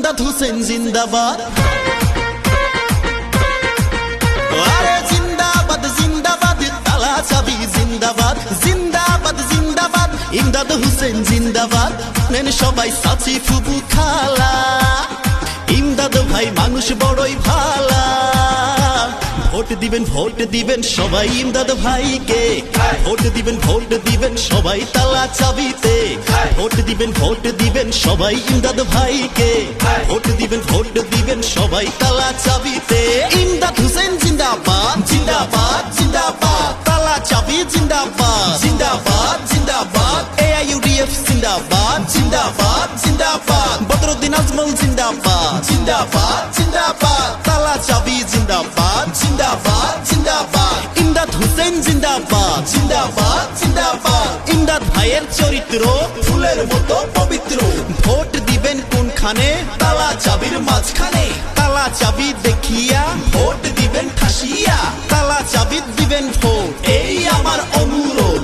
ইমদাদ হোসেন জিন্দাবাদ। আরে জিন্দাবাদ জিন্দাবাদ, তালা চাবি জিন্দাবাদ। জিন্দাবাদ জিন্দাবাদ, ইমদাদ হোসেন জিন্দাবাদ। নেন সবাই সাচি ফুবু খালা, ইমদাদ ভাই মানুষ বড়ই ভালা। ভোট দিবেন সবাই ইমদাদ ভাইকে, ভোট দিবেন সবাই তালা চাবিতে। ভোট দিবেন সবাই ইমদাদ ভাইকে, ভোট দিবেন সবাই তালা চাবিতে। ইমদাদ হোসেন জিন্দাবাদ জিন্দাবাদ জিন্দাবাদ, তালা চাবি জিন্দাবাদ জিন্দাবাদ জিন্দাবাদ। AIUDF জিন্দাবাদ জিন্দাবাদ জিন্দাবাদ। বদরুদ্দিন আজমল জিন্দাবাদ জিন্দাবাদ জিন্দাবাদ, তালা চাবি জিন্দাবাদ জিন্দাবাদ জিন্দাবাদ। ইমদাদ হোসেন জিন্দাবাদ জিন্দাবাদ জিন্দাবাদ। ইমদাদ ভাইয়ের চরিত্র ফুলের মতো পবিত্র। ভোট দিবেন কোনখানে? তালা চাবির মাঝখানে। তালা চাবি দেখিয়া ভোট দিবেন ঠাসিয়া, তালা চাবি দিবেন ভোট, এই আমার অনুরোধ।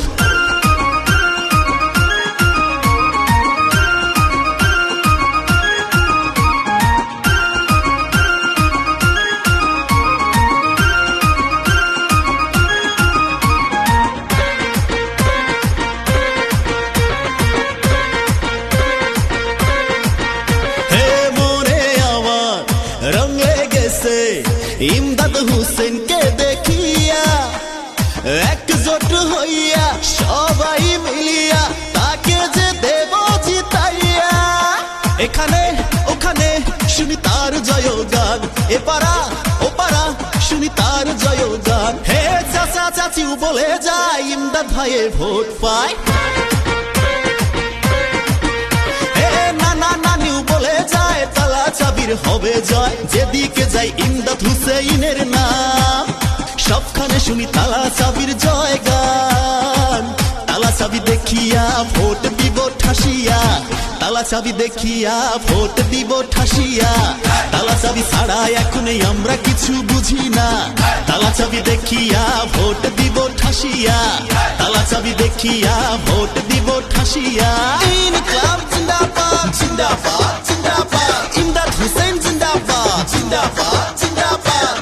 ইমদাদ হোসেনকে দেখিয়া একজোট হইয়া সবাই মিলিয়া তাকে যে দেব জিতাইয়া। এখানে ওখানে শুনি তার জয়গান, এপারা ওপারা শুনি তার জয়গান। হে চাচা চাচিও বলে যায় ইমদাদ ভাইয়ে ভোট পায়। হে নানা নানিও বলে যায় তালা চাবির হবে জয়। যেদিকে যাই ইমদাদ হুসেইনের নাম, সবখানে শুনি তালা চাবির জয় গান। তালা চাবি দেখিয়া ভোট দিব ঠাসিয়া, তালা চাবি দেখিয়া ভোট দিব ঠাসিয়া। তালা চাবি ছাড়া এখন আমরা কিছু বুঝি না, তালা চাবি দেখিয়া ভোট দিব ঠাসিয়া। তালা চাবি দেখিয়া ভোট দিব ঠাসিয়া। ইনকলাব জিন্দাবাদ জিন্দাবাদ জিন্দাবাদ। ইমদাদ হোসেন জিন্দাবাদ জিন্দাবাদ জিন্দাবাদ।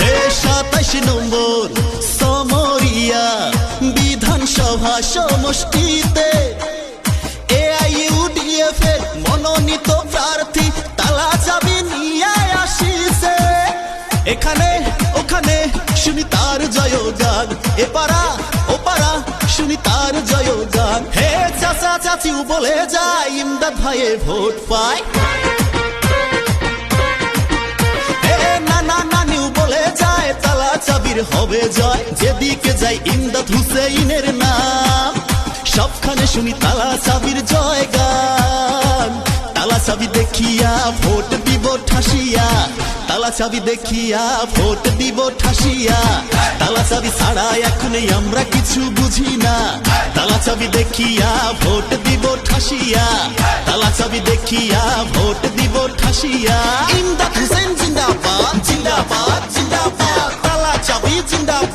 হে 27 নম্বর সমরিয়া বিধানসভা সমষ্টিতে AIUDF এর মনোনীত প্রার্থী তালা চাবি নিয়ে আসিছে। এখানে ওখানে শুনি তার জয়গান, এপারা ওপারা শুনি তার জয়গান। হে চাচা চাচিও বলে যায় ইমদাদ ভাইয়ে ভোট পায়। হে নানা নানিও বলে যায় তালা চাবির হবে জয়। যেদিকে যাই ইমদাদ হুসেইনের নাম, সবখানে শুনি তালা চাবির জয় গান। তালা চাবি দেখিয়া ভোট দিব ঠাসিয়া, তালা চাবি দেখিয়া ভোট দিব ঠাসিয়া। তালা চাবি ছাড়া এখন আমরা কিছু বুঝি না, তালা চাবি দেখিয়া ভোট দিব ঠাসিয়া। তালা চাবি দেখিয়া ভোট দিব ঠাসিয়া। ইমদাদ হোসেন জিন্দাবাদ জিন্দাবাদ জিন্দাবাদ, তালা চাবি জিন্দাবাদ।